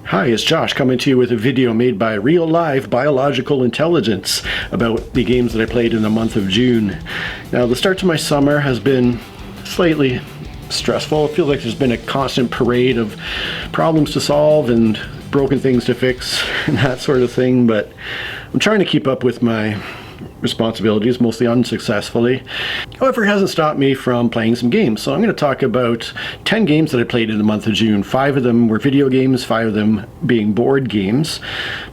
Hi, it's Josh coming to you with a video made by real live biological intelligence about the games that I played in the month of June. Now, the start to my summer has been slightly stressful. It feels like there's been a constant parade of problems to solve and broken things to fix and that sort of thing, but I'm trying to keep up with my responsibilities, mostly unsuccessfully. However, it hasn't stopped me from playing some games. So I'm going to talk about 10 games that I played in the month of June. 5 of them were video games, 5 of them being board games.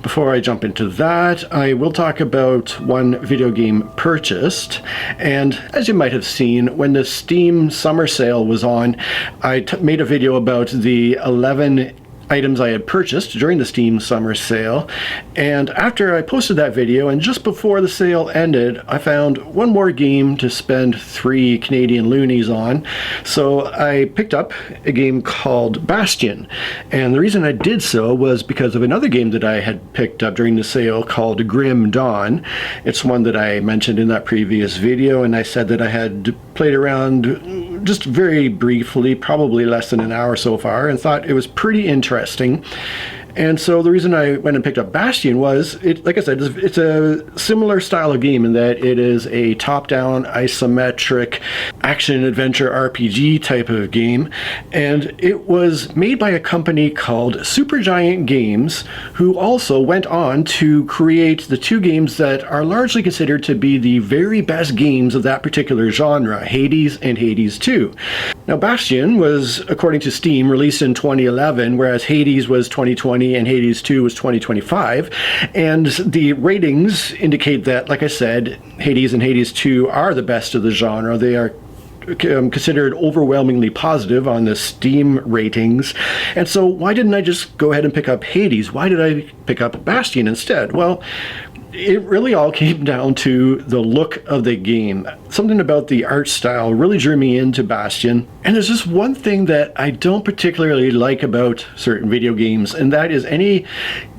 Before I jump into that, I will talk about one video game purchased. And as you might have seen, when the Steam summer sale was on, I made a video about the 11 items I had purchased during the Steam summer sale, and after I posted that video and just before the sale ended, I found one more game to spend 3 Canadian loonies on. So I picked up a game called Bastion, and the reason I did so was because of another game that I had picked up during the sale called Grim Dawn. It's one that I mentioned in that previous video, and I said that I had played around just very briefly, probably less than an hour so far, and thought it was pretty interesting. And so the reason I went and picked up Bastion was, like I said, it's a similar style of game in that it is a top-down, isometric, action-adventure RPG type of game. And it was made by a company called Supergiant Games, who also went on to create the 2 games that are largely considered to be the very best games of that particular genre, Hades and Hades 2. Now, Bastion was, according to Steam, released in 2011, whereas Hades was 2020 and Hades 2 was 2025, and the ratings indicate that, like I said, Hades and Hades 2 are the best of the genre. They are considered overwhelmingly positive on the Steam ratings. And so why didn't I just go ahead and pick up Hades? Why did I pick up Bastion instead? Well, it really all came down to the look of the game. Something about the art style really drew me into Bastion. And there's just one thing that I don't particularly like about certain video games, and that is any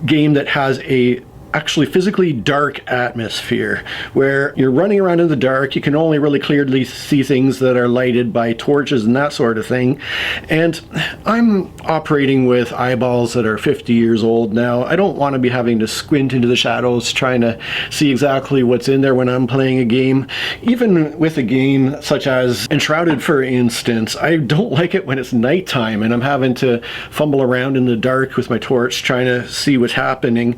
game that has a actually physically dark atmosphere where you're running around in the dark. You can only really clearly see things that are lighted by torches and that sort of thing. And I'm operating with eyeballs that are 50 years old now. I don't want to be having to squint into the shadows trying to see exactly what's in there when I'm playing a game. Even with a game such as Enshrouded, for instance, I don't like it when it's nighttime and I'm having to fumble around in the dark with my torch trying to see what's happening.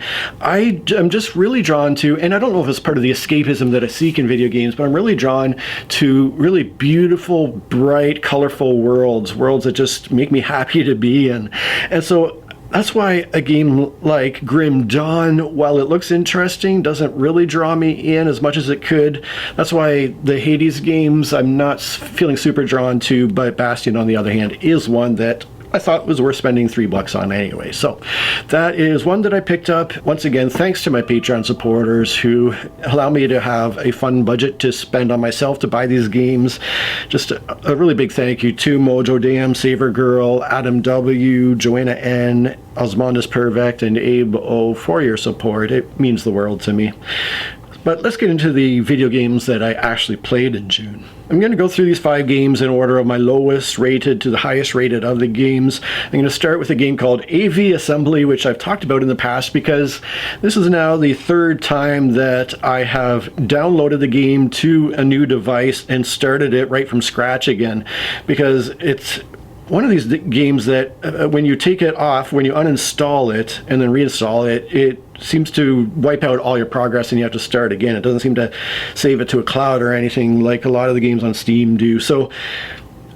I'm just really drawn to, and I don't know if it's part of the escapism that I seek in video games, but I'm really drawn to really beautiful, bright, colorful worlds that just make me happy to be in. And so that's why a game like Grim Dawn, while it looks interesting, doesn't really draw me in as much as it could. That's why the Hades games I'm not feeling super drawn to, but Bastion, on the other hand, is one that I thought was worth spending $3 on anyway. So that is one that I picked up. Once again, thanks to my Patreon supporters who allow me to have a fun budget to spend on myself to buy these games. Just a really big thank you to Mojo Dam, Saver Girl, Adam W, Joanna N, Osmondus Pervect, and Abe O for your support. It means the world to me. But let's get into the video games that I actually played in June. I'm going to go through these 5 games in order of my lowest rated to the highest rated of the games. I'm going to start with a game called Aviassembly, which I've talked about in the past because this is now the 3rd time that I have downloaded the game to a new device and started it right from scratch again, because it's one of these games that when you take it off, when you uninstall it and then reinstall it, it seems to wipe out all your progress and you have to start again. It doesn't seem to save it to a cloud or anything like a lot of the games on Steam do. So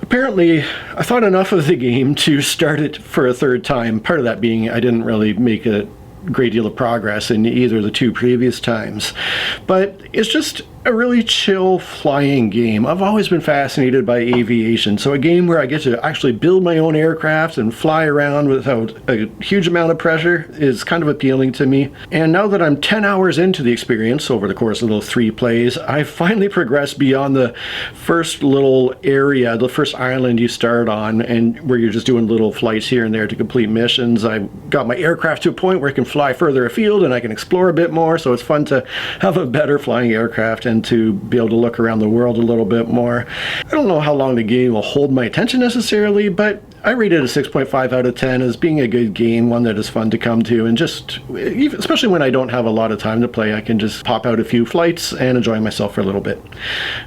apparently I thought enough of the game to start it for a 3rd time. Part of that being I didn't really make a great deal of progress in either of the 2 previous times. But it's just a really chill flying game. I've always been fascinated by aviation, so a game where I get to actually build my own aircraft and fly around without a huge amount of pressure is kind of appealing to me. And now that I'm 10 hours into the experience over the course of those 3 plays, I've finally progressed beyond the first little area, the first island you start on, and where you're just doing little flights here and there to complete missions. I got my aircraft to a point where it can fly further afield and I can explore a bit more, so it's fun to have a better flying aircraft. and to be able to look around the world a little bit more. I don't know how long the game will hold my attention necessarily, but I rate it a 6.5 out of 10 as being a good game, one that is fun to come to, and just, especially when I don't have a lot of time to play, I can just pop out a few flights and enjoy myself for a little bit.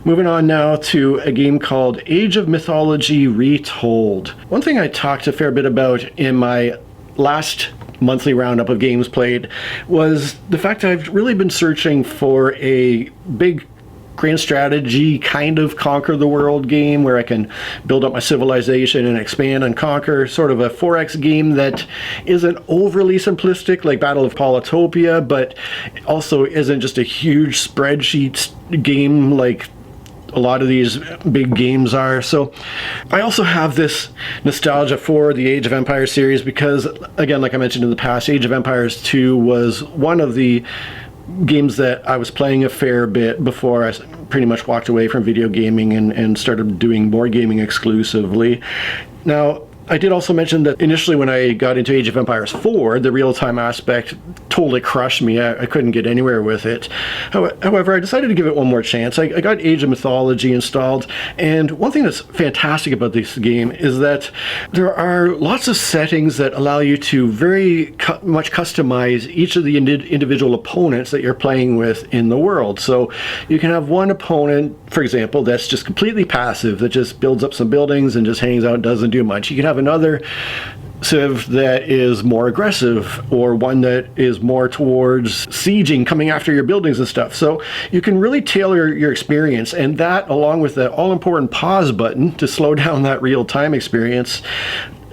Moving on now to a game called Age of Mythology Retold. One thing I talked a fair bit about in my last monthly roundup of games played was the fact that I've really been searching for a big grand strategy kind of conquer the world game where I can build up my civilization and expand and conquer, sort of a 4X game that isn't overly simplistic like Battle of Polytopia, but also isn't just a huge spreadsheet game like a lot of these big games are. So I also have this nostalgia for the Age of Empires series because, again, like I mentioned in the past, Age of Empires 2 was one of the games that I was playing a fair bit before I pretty much walked away from video gaming and started doing board gaming exclusively. Now, I did also mention that initially when I got into Age of Empires 4, the real-time aspect totally crushed me. I couldn't get anywhere with it. However, I decided to give it one more chance. I got Age of Mythology installed, and one thing that's fantastic about this game is that there are lots of settings that allow you to very much customize each of the individual opponents that you're playing with in the world. So you can have one opponent, for example, that's just completely passive, that just builds up some buildings and just hangs out and doesn't do much. You can have another civ that is more aggressive, or one that is more towards sieging, coming after your buildings and stuff. So you can really tailor your experience, and that, along with the all-important pause button to slow down that real-time experience,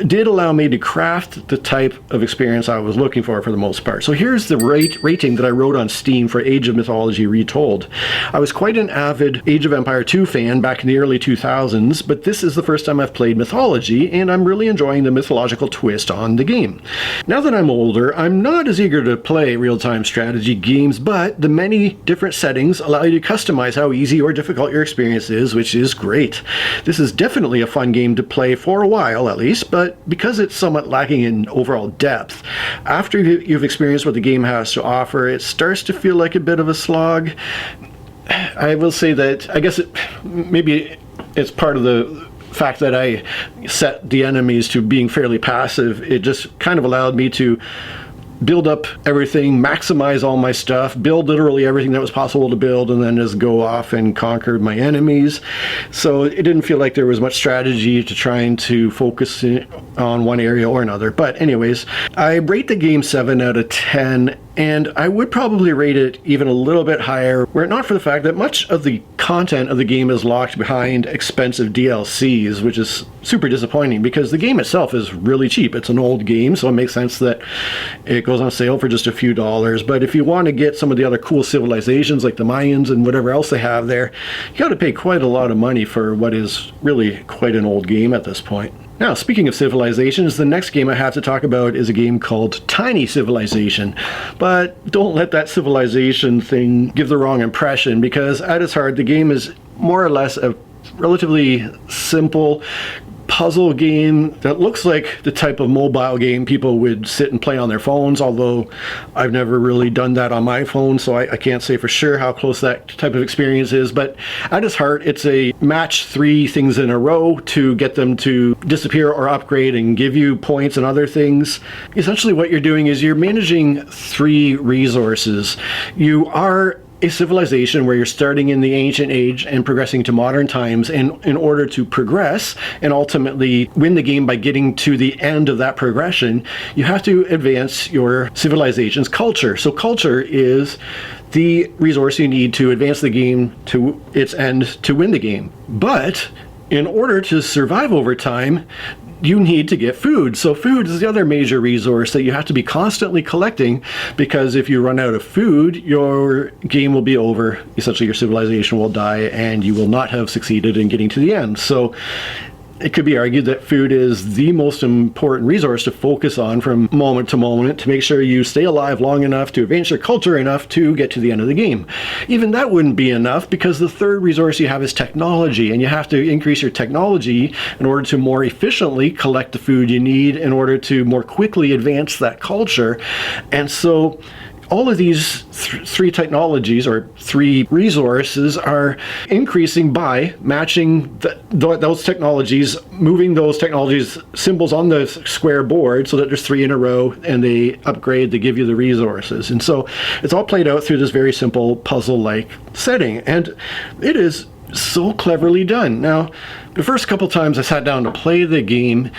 did allow me to craft the type of experience I was looking for the most part. So here's the rating that I wrote on Steam for Age of Mythology Retold. I was quite an avid Age of Empire 2 fan back in the early 2000s, but this is the first time I've played Mythology, and I'm really enjoying the mythological twist on the game. Now that I'm older, I'm not as eager to play real-time strategy games, but the many different settings allow you to customize how easy or difficult your experience is, which is great. This is definitely a fun game to play for a while at least, but because it's somewhat lacking in overall depth, after you've experienced what the game has to offer, it starts to feel like a bit of a slog. I will say that I guess maybe it's part of the fact that I set the enemies to being fairly passive. It just kind of allowed me to build up everything, maximize all my stuff, build literally everything that was possible to build, and then just go off and conquer my enemies. So it didn't feel like there was much strategy to trying to focus on one area or another. But anyways, I rate the game 7 out of 10, and I would probably rate it even a little bit higher were it not for the fact that much of the content of the game is locked behind expensive DLCs, which is super disappointing because the game itself is really cheap. It's an old game, so it makes sense that it goes on sale for just a few dollars. But if you want to get some of the other cool civilizations like the Mayans and whatever else they have there, you got to pay quite a lot of money for what is really quite an old game at this point. Now, speaking of civilizations, the next game I have to talk about is a game called Tiny Civilization. But don't let that civilization thing give the wrong impression, because at its heart, the game is more or less a relatively simple puzzle game that looks like the type of mobile game people would sit and play on their phones, although I've never really done that on my phone, so I can't say for sure how close that type of experience is. But at its heart, it's a match 3 things in a row to get them to disappear or upgrade and give you points and other things. Essentially what you're doing is you're managing 3 resources. You are a civilization where you're starting in the ancient age and progressing to modern times, and in order to progress and ultimately win the game by getting to the end of that progression, you have to advance your civilization's culture. So culture is the resource you need to advance the game to its end to win the game. But in order to survive over time, you need to get food. So food is the other major resource that you have to be constantly collecting, because if you run out of food, your game will be over. Essentially, your civilization will die and you will not have succeeded in getting to the end. So it could be argued that food is the most important resource to focus on from moment to moment to make sure you stay alive long enough to advance your culture enough to get to the end of the game. Even that wouldn't be enough, because the third resource you have is technology, and you have to increase your technology in order to more efficiently collect the food you need in order to more quickly advance that culture. And so all of these three technologies or three resources are increasing by matching those technologies, moving those technologies symbols on the square board so that there's three in a row, and they upgrade, they give you the resources. And so it's all played out through this very simple puzzle-like setting, and it is so cleverly done. Now, the first couple times I sat down to play the game,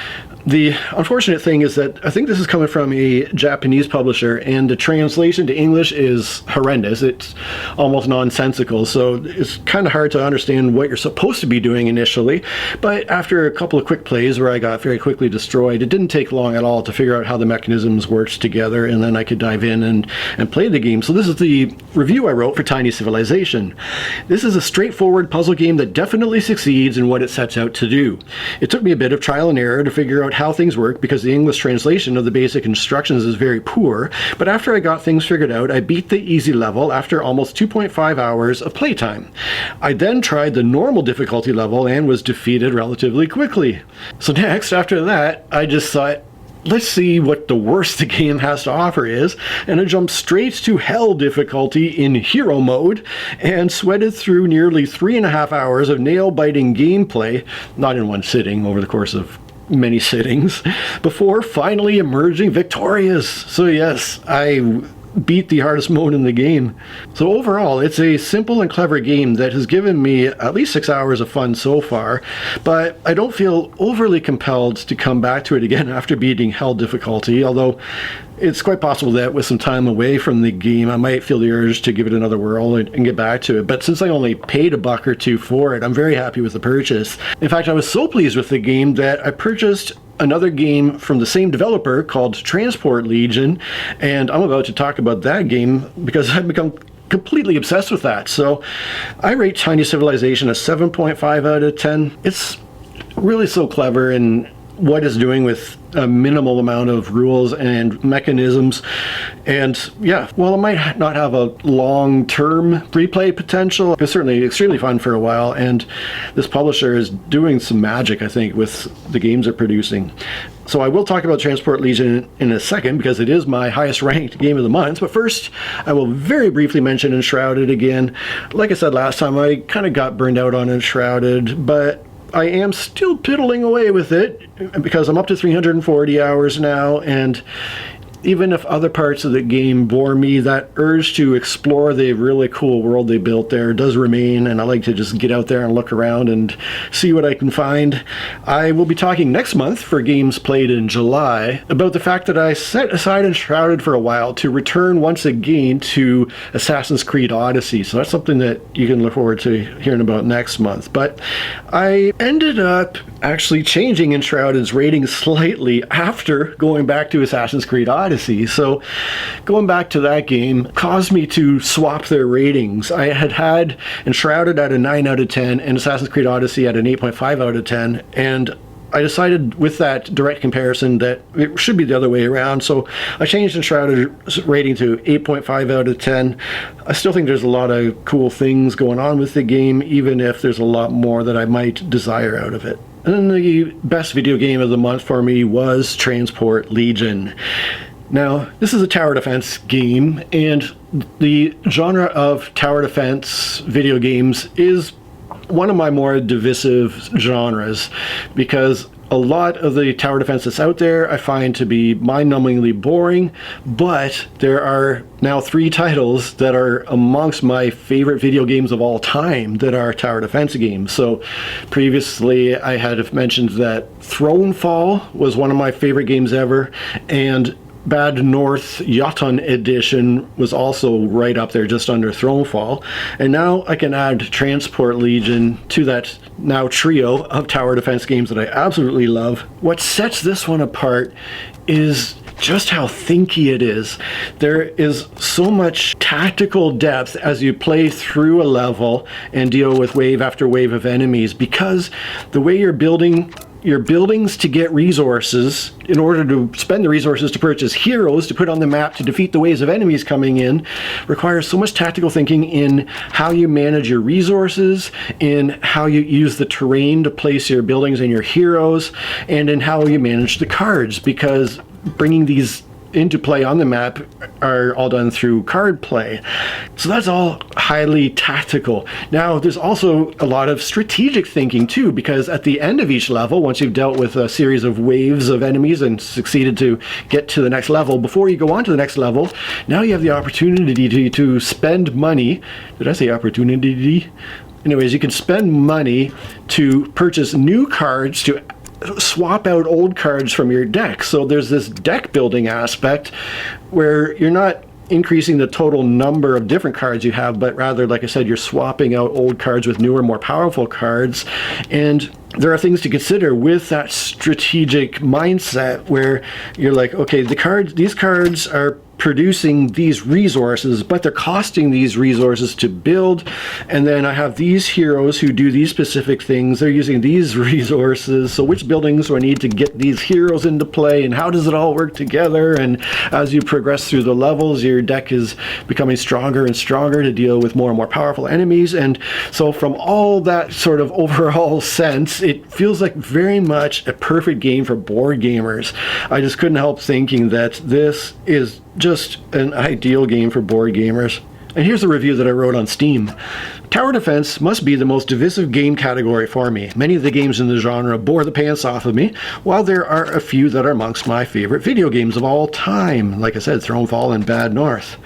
the unfortunate thing is that I think this is coming from a Japanese publisher, and the translation to English is horrendous. It's almost nonsensical, so it's kind of hard to understand what you're supposed to be doing initially. But after a couple of quick plays where I got very quickly destroyed, it didn't take long at all to figure out how the mechanisms worked together, and then I could dive in and play the game. So this is the review I wrote for Tiny Civilization. This is a straightforward puzzle game that definitely succeeds in what it sets out to do. It took me a bit of trial and error to figure out how things work, because the English translation of the basic instructions is very poor, but after I got things figured out, I beat the easy level after almost 2.5 hours of playtime. I then tried the normal difficulty level and was defeated relatively quickly. So next, after that, I just thought, let's see what the worst the game has to offer is, and I jumped straight to hell difficulty in hero mode and sweated through nearly 3.5 hours of nail-biting gameplay, not in one sitting, over the course of many sittings, before finally emerging victorious. So yes, I beat the hardest mode in the game. So overall, it's a simple and clever game that has given me at least 6 hours of fun so far, but I don't feel overly compelled to come back to it again after beating hell difficulty, although it's quite possible that with some time away from the game, I might feel the urge to give it another whirl and get back to it. But since I only paid $1 or $2 for it, I'm very happy with the purchase. In fact, I was so pleased with the game that I purchased another game from the same developer called Transport Legion, and I'm about to talk about that game because I've become completely obsessed with that. So I rate Tiny Civilization a 7.5 out of 10. It's really so clever in what it's doing with a minimal amount of rules and mechanisms. And yeah, while it might not have a long-term replay potential, it's certainly extremely fun for a while, and this publisher is doing some magic, I think, with the games they're producing. So I will talk about Transport Legion in a second, because it is my highest ranked game of the month. But first, I will very briefly mention Enshrouded again. Like I said last time, I kind of got burned out on Enshrouded, but I am still piddling away with it because I'm up to 340 hours now, and even if other parts of the game bore me, that urge to explore the really cool world they built there does remain, and I like to just get out there and look around and see what I can find. I will be talking next month for games played in July about the fact that I set aside Enshrouded for a while to return once again to Assassin's Creed Odyssey, so that's something that you can look forward to hearing about next month. But I ended up actually changing Enshrouded's rating slightly after going back to Assassin's Creed Odyssey. So going back to that game caused me to swap their ratings. I had Enshrouded at a 9 out of 10 and Assassin's Creed Odyssey at an 8.5 out of 10, and I decided with that direct comparison that it should be the other way around, so I changed Enshrouded's rating to 8.5 out of 10. I still think there's a lot of cool things going on with the game, even if there's a lot more that I might desire out of it. And then the best video game of the month for me was Transport Legion. Now, this is a tower defense game, and the genre of tower defense video games is one of my more divisive genres, because a lot of the tower defense that's out there I find to be mind-numbingly boring, but there are now 3 titles that are amongst my favorite video games of all time that are tower defense games. So previously I had mentioned that Thronefall was one of my favorite games ever, and Bad North Jotun Edition was also right up there, just under Thronefall. And now I can add Transport Legion to that now trio of tower defense games that I absolutely love. What sets this one apart is just how thinky it is. There is so much tactical depth as you play through a level and deal with wave after wave of enemies, because the way you're building your buildings to get resources in order to spend the resources to purchase heroes to put on the map to defeat the waves of enemies coming in requires so much tactical thinking in how you manage your resources, in how you use the terrain to place your buildings and your heroes, and in how you manage the cards, because bringing these into play on the map are all done through card play. So that's all highly tactical. Now, there's also a lot of strategic thinking too, because at the end of each level, once you've dealt with a series of waves of enemies and succeeded to get to the next level, before you go on to the next level, now you have the opportunity to spend money. Did I say opportunity? Anyways, you can spend money to purchase new cards to swap out old cards from your deck. So there's this deck building aspect where you're not increasing the total number of different cards you have, but rather, like I said, you're swapping out old cards with newer, more powerful cards. And there are things to consider with that strategic mindset where you're like, okay, these cards are producing these resources, but they're costing these resources to build. And then I have these heroes who do these specific things. They're using these resources. So which buildings do I need to get these heroes into play, and how does it all work together? And as you progress through the levels, your deck is becoming stronger and stronger to deal with more and more powerful enemies. And so from all that sort of overall sense, it feels like very much a perfect game for board gamers. I just couldn't help thinking that this is just an ideal game for board gamers. And here's a review that I wrote on Steam. Tower defense must be the most divisive game category for me. Many of the games in the genre bore the pants off of me, while there are a few that are amongst my favorite video games of all time. Like I said, Thronefall and Bad North.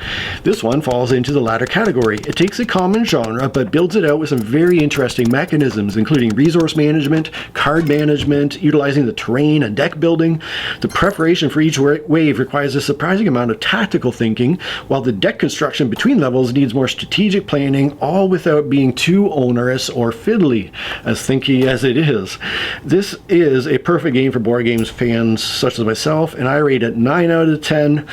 This one falls into the latter category. It takes a common genre, but builds it out with some very interesting mechanisms, including resource management, card management, utilizing the terrain and deck building. The preparation for each wave requires a surprising amount of tactical thinking, while the deck construction between levels needs more strategic planning, all without being too onerous or fiddly, as thinky as it is. This is a perfect game for board games fans such as myself, and I rate it 9 out of 10.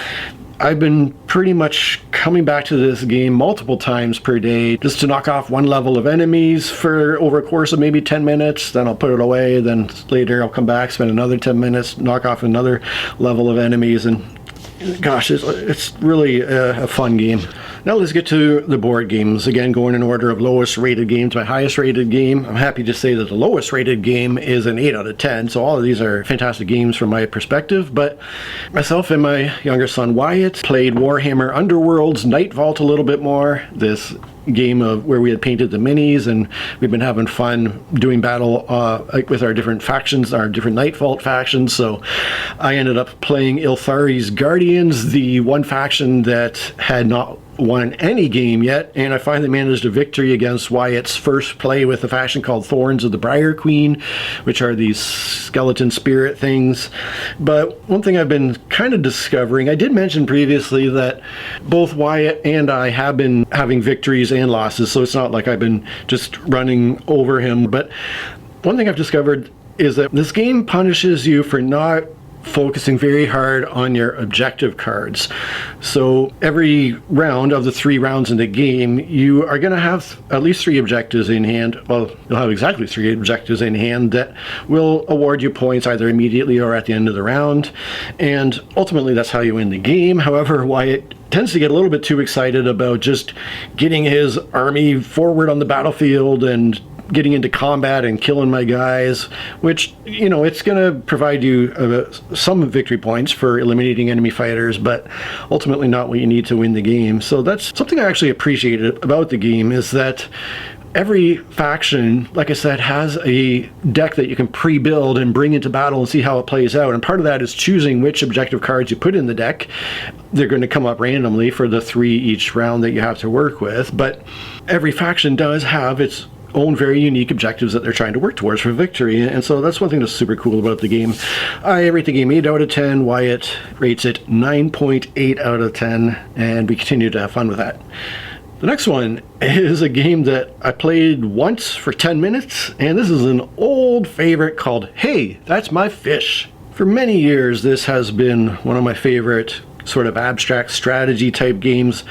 I've been pretty much coming back to this game multiple times per day just to knock off one level of enemies for over a course of maybe 10 minutes. Then I'll put it away. Then later I'll come back, spend another 10 minutes, knock off another level of enemies, and gosh, it's really a fun game. Now let's get to the board games. Again, going in order of lowest rated game to my highest rated game. I'm happy to say that the lowest rated game is an 8 out of 10. So all of these are fantastic games from my perspective. But myself and my younger son Wyatt played Warhammer Underworlds, Nightvault a little bit more. This game of where we had painted the minis, and we've been having fun doing battle with our different factions, our different Nightvault factions. So I ended up playing Ilthari's Guardians, the one faction that had not won any game yet, and I finally managed a victory against Wyatt's first play with a faction called Thorns of the Briar Queen, which are these skeleton spirit things. But one thing I've been kind of discovering, I did mention previously that both Wyatt and I have been having victories and losses, so it's not like I've been just running over him. But one thing I've discovered is that this game punishes you for not focusing very hard on your objective cards. So every round of the 3 rounds in the game, you are going to have at least 3 objectives in hand. Well, you'll have exactly 3 objectives in hand that will award you points either immediately or at the end of the round. And ultimately, that's how you win the game. However, Wyatt tends to get a little bit too excited about just getting his army forward on the battlefield and getting into combat and killing my guys, which, you know, it's going to provide you some victory points for eliminating enemy fighters, but ultimately not what you need to win the game. So that's something I actually appreciated about the game, is that every faction, like I said, has a deck that you can pre-build and bring into battle and see how it plays out. And part of that is choosing which objective cards you put in the deck. They're going to come up randomly for the 3 each round that you have to work with, but every faction does have its own very unique objectives that they're trying to work towards for victory. And so that's one thing that's super cool about the game. I rate the game 8 out of 10. Wyatt rates it 9.8 out of 10, and we continue to have fun with that. The next one is a game that I played once for 10 minutes, and this is an old favorite called Hey, That's My Fish. For many years, this has been one of my favorite sort of abstract strategy type games,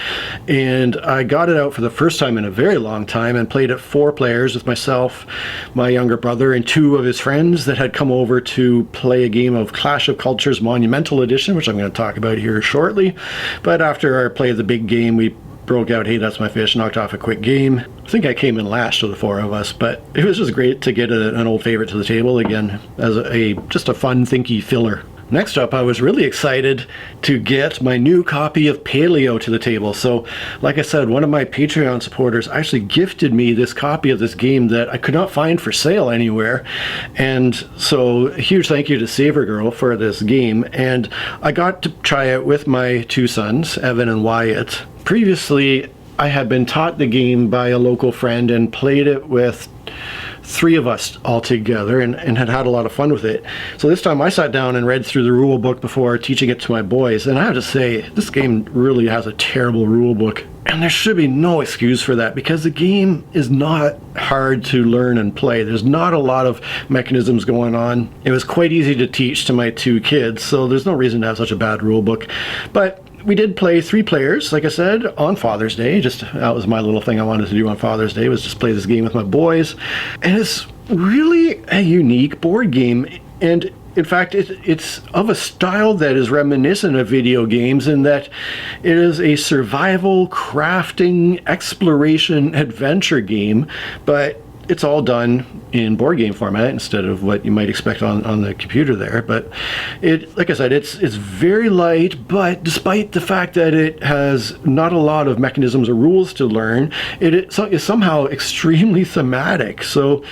and I got it out for the first time in a very long time and played it 4 players with myself, my younger brother, and 2 of his friends that had come over to play a game of Clash of Cultures Monumental Edition, which I'm going to talk about here shortly. But after our play of the big game, we broke out Hey, That's My Fish, knocked off a quick game. I think I came in last of the 4 of us, but it was just great to get an old favorite to the table again as just a fun, thinky filler. Next up, I was really excited to get my new copy of Paleo to the table. So, like I said, one of my Patreon supporters actually gifted me this copy of this game that I could not find for sale anywhere. And so, a huge thank you to Saver Girl for this game. And I got to try it with my two sons, Evan and Wyatt. Previously, I had been taught the game by a local friend and played it with three of us all together and had a lot of fun with it. So this time I sat down and read through the rule book before teaching it to my boys, and I have to say, this game really has a terrible rule book. And there should be no excuse for that, because the game is not hard to learn and play. There's not a lot of mechanisms going on. It was quite easy to teach to my two kids, so there's no reason to have such a bad rule book. But we did play 3 players, like I said, on Father's Day. Just that was my little thing I wanted to do on Father's Day, was just play this game with my boys. And it's really a unique board game. And in fact, it's of a style that is reminiscent of video games, in that it is a survival, crafting, exploration, adventure game, but it's all done in board game format instead of what you might expect on the computer there. But it, like I said, it's very light, but despite the fact that it has not a lot of mechanisms or rules to learn, it is somehow extremely thematic. So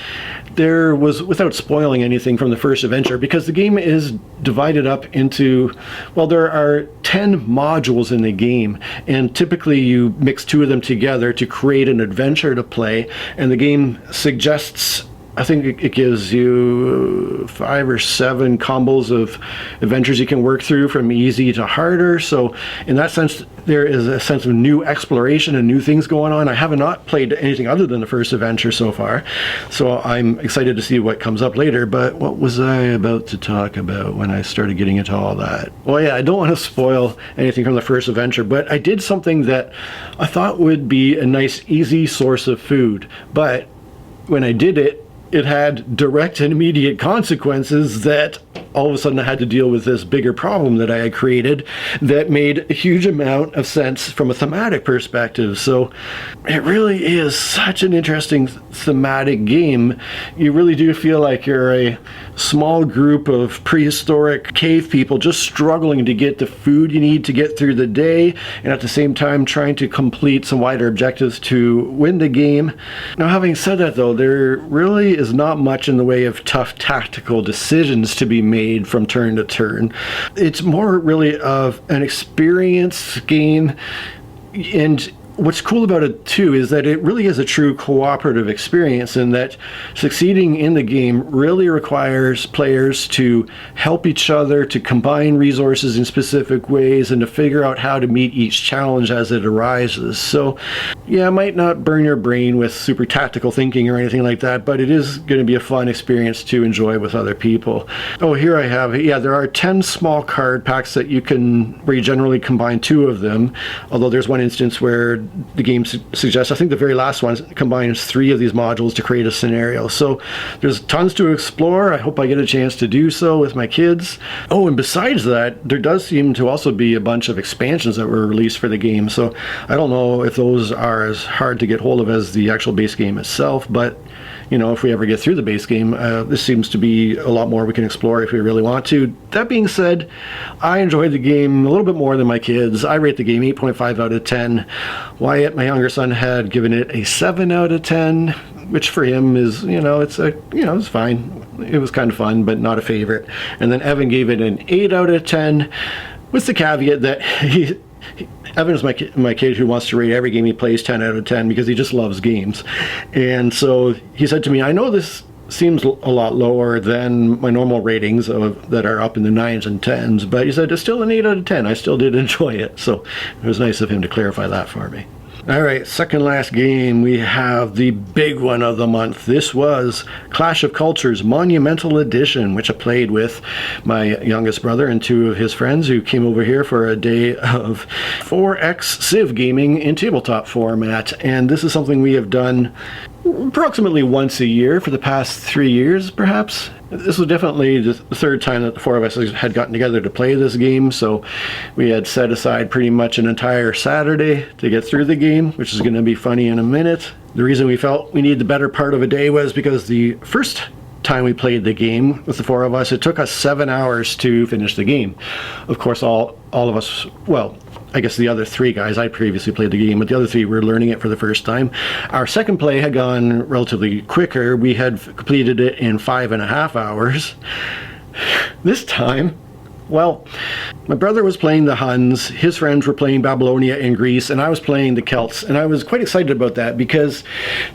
there was, without spoiling anything from the first adventure, because the game is divided up into, well, there are 10 modules in the game, and typically you mix 2 of them together to create an adventure to play, and the game suggests, I think it gives you 5 or 7 combos of adventures you can work through, from easy to harder. So in that sense, there is a sense of new exploration and new things going on. I have not played anything other than the first adventure so far, so I'm excited to see what comes up later. But what was I about to talk about when I started getting into all that? Well, yeah, I don't want to spoil anything from the first adventure, but I did something that I thought would be a nice, easy source of food. But when I did it, it had direct and immediate consequences that all of a sudden I had to deal with this bigger problem that I had created that made a huge amount of sense from a thematic perspective. So it really is such an interesting thematic game. You really do feel like you're a small group of prehistoric cave people just struggling to get the food you need to get through the day, and at the same time trying to complete some wider objectives to win the game. Now, having said that though, there really is not much in the way of tough tactical decisions to be made from turn to turn. It's more really of an experience game, and what's cool about it too is that it really is a true cooperative experience, in that succeeding in the game really requires players to help each other, to combine resources in specific ways, and to figure out how to meet each challenge as it arises. So yeah, it might not burn your brain with super tactical thinking or anything like that, but it is going to be a fun experience to enjoy with other people. Oh, here I have, yeah, there are 10 small card packs where you generally combine 2 of them, although there's one instance where the game suggests, I think the very last one combines 3 of these modules to create a scenario. So there's tons to explore. I hope I get a chance to do so with my kids. Oh, and besides that, there does seem to also be a bunch of expansions that were released for the game. So I don't know if those are as hard to get hold of as the actual base game itself, but you know, if we ever get through the base game, this seems to be a lot more we can explore if we really want to. That being said, I enjoyed the game a little bit more than my kids. I rate the game 8.5 out of 10. Wyatt, my younger son, had given it a 7 out of 10, which for him is, it's fine. It was kind of fun, but not a favorite. And then Evan gave it an 8 out of 10, with the caveat that Evan is my kid who wants to rate every game he plays 10 out of 10 because he just loves games. And so he said to me, I know this seems a lot lower than my normal ratings that are up in the 9s and 10s, but he said it's still an 8 out of 10. I still did enjoy it. So it was nice of him to clarify that for me. All right, second last game, we have the big one of the month. This was Clash of Cultures Monumental Edition, which I played with my youngest brother and 2 of his friends who came over here for a day of 4X Civ gaming in tabletop format. And this is something we have done approximately once a year for the past 3 years, perhaps. This was definitely the 3rd time that the 4 of us had gotten together to play this game, so we had set aside pretty much an entire Saturday to get through the game, which is going to be funny in a minute. The reason we felt we needed the better part of a day was because the first time we played the game with the four of us, it took us 7 hours to finish the game. Of course, all of us, well, I guess the other three guys, I previously played the game, but the other three were learning it for the first time. Our second play had gone relatively quicker. We had completed it in 5.5 hours. This time, well, my brother was playing the Huns, his friends were playing Babylonia and Greece, and I was playing the Celts. And I was quite excited about that because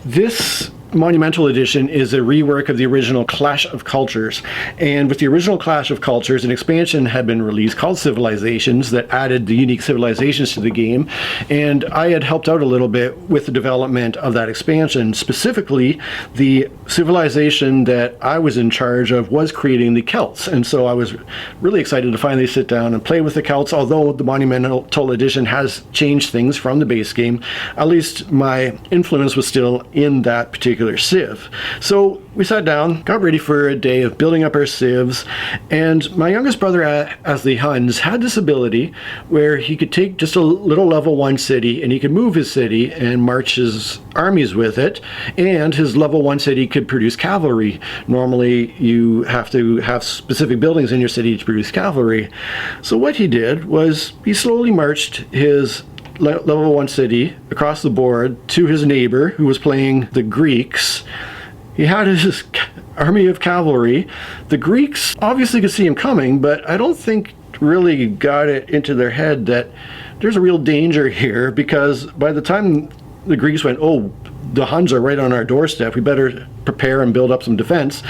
this Monumental Edition is a rework of the original Clash of Cultures. And with the original Clash of Cultures, an expansion had been released called Civilizations that added the unique civilizations to the game. And I had helped out a little bit with the development of that expansion. Specifically, the civilization that I was in charge of was creating the Celts. And so I was really excited to finally sit down and play with the Celts, although the Monumental Edition has changed things from the base game. At least my influence was still in that particular civ. So we sat down, got ready for a day of building up our civs, and my youngest brother, as the Huns, had this ability where he could take just a little level 1 city and he could move his city and march his armies with it, and his level 1 city could produce cavalry. Normally you have to have specific buildings in your city to produce cavalry. So what he did was he slowly marched his level 1 city across the board to his neighbor who was playing the Greeks. He had his army of cavalry. The Greeks obviously could see him coming, but I don't think really got it into their head that there's a real danger here, because by the time the Greeks went, oh, the Huns are right on our doorstep, we better prepare and build up some defense,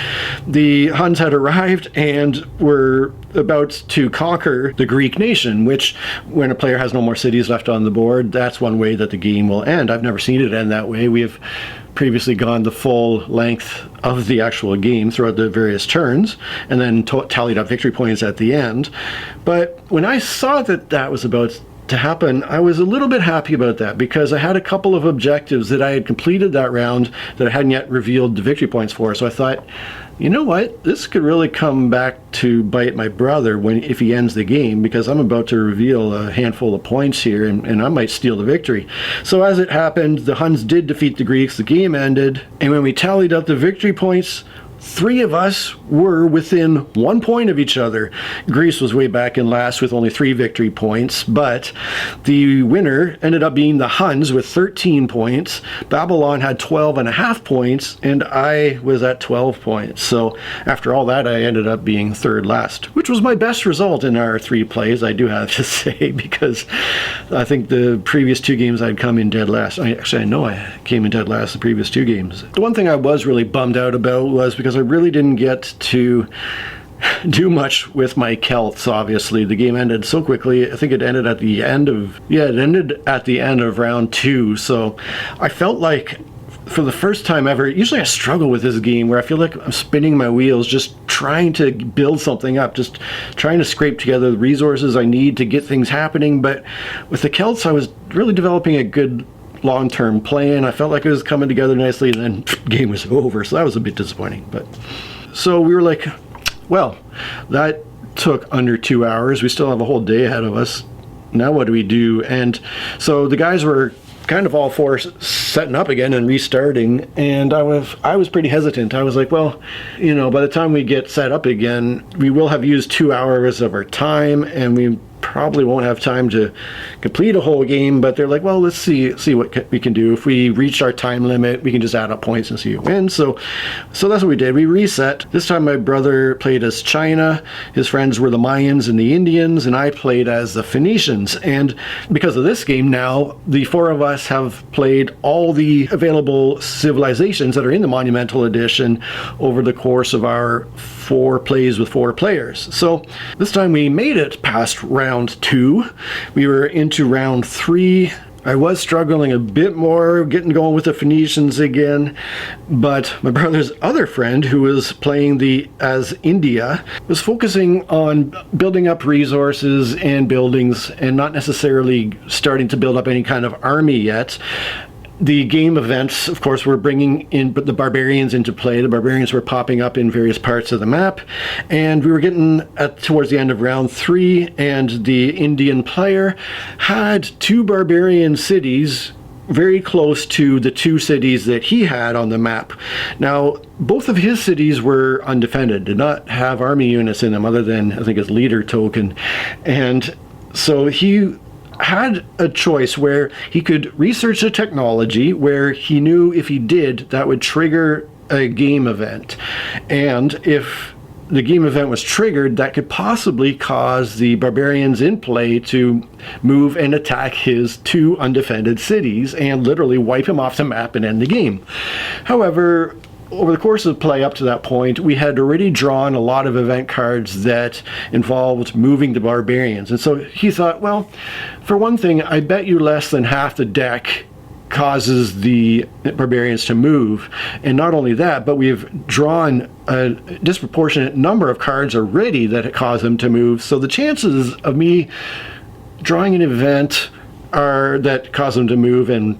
the Huns had arrived and were about to conquer the Greek nation, which, when a player has no more cities left on the board, that's one way that the game will end. I've never seen it end that way. We have previously gone the full length of the actual game throughout the various turns and then tallied up victory points at the end. But when I saw that that was about to happen, I was a little bit happy about that, because I had a couple of objectives that I had completed that round that I hadn't yet revealed the victory points for. So I thought, you know what, this could really come back to bite my brother if he ends the game, because I'm about to reveal a handful of points here and I might steal the victory. So as it happened, the Huns did defeat the Greeks, the game ended, and when we tallied up the victory points, 3 of us were within 1 point of each other. Greece was way back in last with only 3 victory points, but the winner ended up being the Huns with 13 points. Babylon had 12.5 points, and I was at 12 points. So after all that, I ended up being third last, which was my best result in our 3 plays, I do have to say, because I think the previous 2 games I'd come in dead last. I know I came in dead last the previous 2 games. The one thing I was really bummed out about was because I really didn't get to do much with my Celts. Obviously, the game ended so quickly. I think it ended at the end of round 2. So I felt like, for the first time ever, usually I struggle with this game where I feel like I'm spinning my wheels just trying to build something up, just trying to scrape together the resources I need to get things happening. But with the Celts, I was really developing a good long-term plan. I felt like it was coming together nicely, and then game was over, so that was a bit disappointing. But so we were like, well, that took under 2 hours. We still have a whole day ahead of us. Now what do we do? And so the guys were kind of all for setting up again and restarting, and I was pretty hesitant. I was like, well, you know, by the time we get set up again, we will have used 2 hours of our time, and we probably won't have time to complete a whole game. But they're like, well, let's see what we can do. If we reach our time limit, we can just add up points and see who wins. So that's what we did. We reset. This time my brother played as China, his friends were the Mayans and the Indians, and I played as the Phoenicians. And because of this game now, the 4 of us have played all the available civilizations that are in the Monumental Edition over the course of our 4 plays with 4 players. So this time we made it past round 2. We were into round 3. I was struggling a bit more, getting going with the Phoenicians again, but my brother's other friend, who was playing as India, was focusing on building up resources and buildings and not necessarily starting to build up any kind of army yet. The game events, of course, were bringing in the barbarians into play. The barbarians were popping up in various parts of the map, and we were getting towards the end of round 3, and the Indian player had 2 barbarian cities very close to the 2 cities that he had on the map. Now, both of his cities were undefended, did not have army units in them other than, I think, his leader token. And so he had a choice where he could research the technology, where he knew if he did, that would trigger a game event. And if the game event was triggered, that could possibly cause the barbarians in play to move and attack his 2 undefended cities and literally wipe him off the map and end the game. However, over the course of play up to that point, we had already drawn a lot of event cards that involved moving the barbarians. And so he thought, well, for one thing, I bet you less than half the deck causes the barbarians to move. And not only that, but we've drawn a disproportionate number of cards already that cause them to move. So the chances of me drawing an event that cause them to move and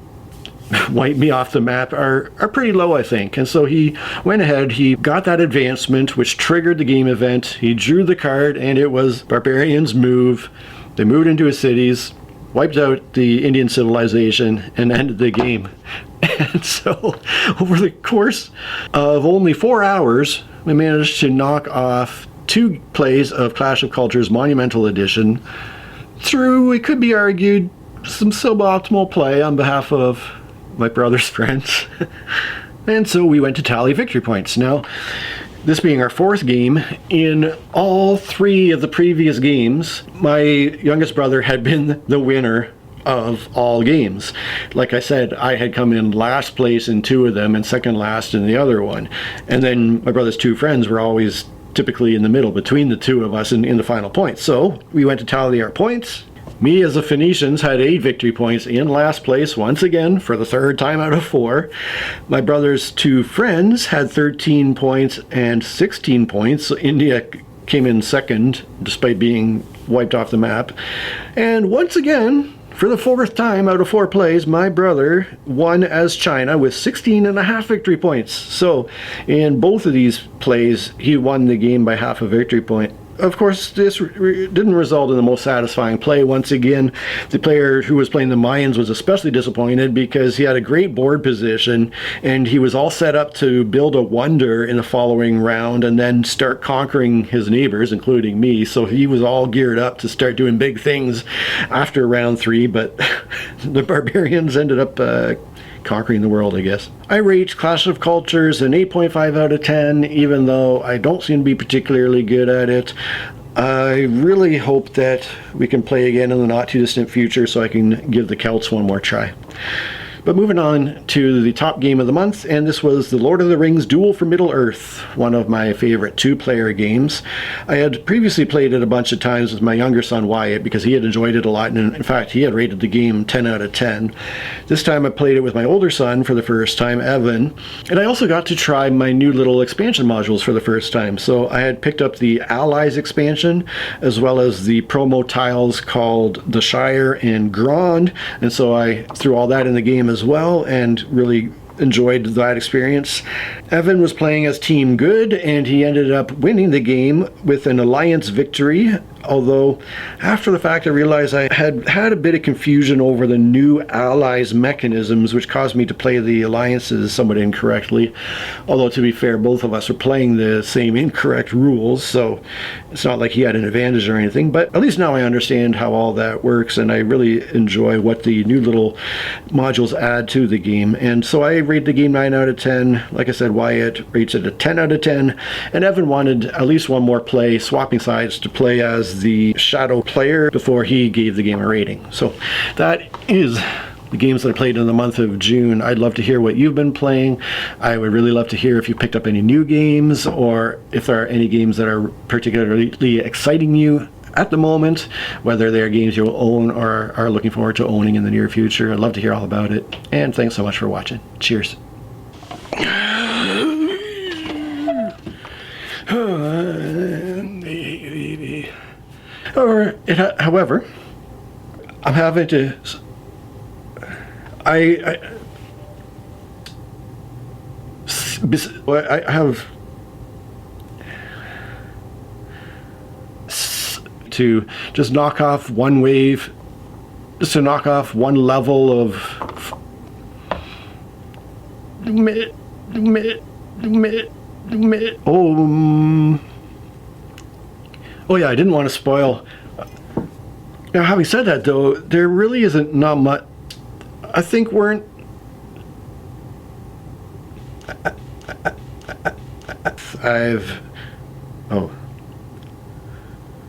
wipe me off the map are pretty low, I think. And so he went ahead, he got that advancement, which triggered the game event. He drew the card, and it was barbarians move. They moved into his cities, wiped out the Indian civilization, and ended the game. And so, over the course of only 4 hours, we managed to knock off 2 plays of Clash of Cultures Monumental Edition through, it could be argued, some suboptimal play on behalf of my brother's friends. And so we went to tally victory points. Now, this being our 4th game, in all 3 of the previous games, my youngest brother had been the winner of all games. Like I said, I had come in last place in 2 of them and second last in the other one. And then my brother's 2 friends were always typically in the middle between the 2 of us in the final points. So we went to tally our points. Me, as the Phoenicians, had 8 victory points in last place once again for the 3rd time out of 4. My brother's 2 friends had 13 points and 16 points. So India came in second despite being wiped off the map. And once again, for the 4th time out of 4 plays, my brother won as China with 16.5 victory points. So in both of these plays, he won the game by half a victory point. Of course, this didn't result in the most satisfying play. Once again, the player who was playing the Mayans was especially disappointed because he had a great board position and he was all set up to build a wonder in the following round and then start conquering his neighbors, including me. So he was all geared up to start doing big things after round 3, but the barbarians ended up conquering the world, I guess. I rate Clash of Cultures an 8.5 out of 10, even though I don't seem to be particularly good at it. I really hope that we can play again in the not too distant future so I can give the Celts one more try. But moving on to the top game of the month, and this was the Lord of the Rings Duel for Middle-earth, one of my favorite 2-player games. I had previously played it a bunch of times with my younger son Wyatt because he had enjoyed it a lot, and in fact he had rated the game 10 out of 10. This time I played it with my older son for the first time, Evan, and I also got to try my new little expansion modules for the first time. So I had picked up the Allies expansion as well as the promo tiles called the Shire and Grand, and so I threw all that in the game as well and really enjoyed that experience. Evan was playing as Team Good and he ended up winning the game with an alliance victory, although after the fact I realized I had a bit of confusion over the new allies mechanisms, which caused me to play the alliances somewhat incorrectly. Although to be fair, both of us were playing the same incorrect rules, so it's not like he had an advantage or anything, but at least now I understand how all that works and I really enjoy what the new little modules add to the game. And so I rate the game 9 out of 10. Like I said, Wyatt rates it a 10 out of 10, and Evan wanted at least one more play, swapping sides to play as the shadow player before he gave the game a rating. So that is the games that I played in the month of June. I'd love to hear what you've been playing. I would really love to hear if you picked up any new games or if there are any games that are particularly exciting you at the moment, whether they're games you'll own or are looking forward to owning in the near future. I'd love to hear all about it. And thanks so much for watching. Cheers. However, I'm having to... I have to just knock off one wave, just to knock off one level of Oh yeah, I didn't want to spoil. Now, having said that, though, there really isn't not much. I think we're. I've. Oh.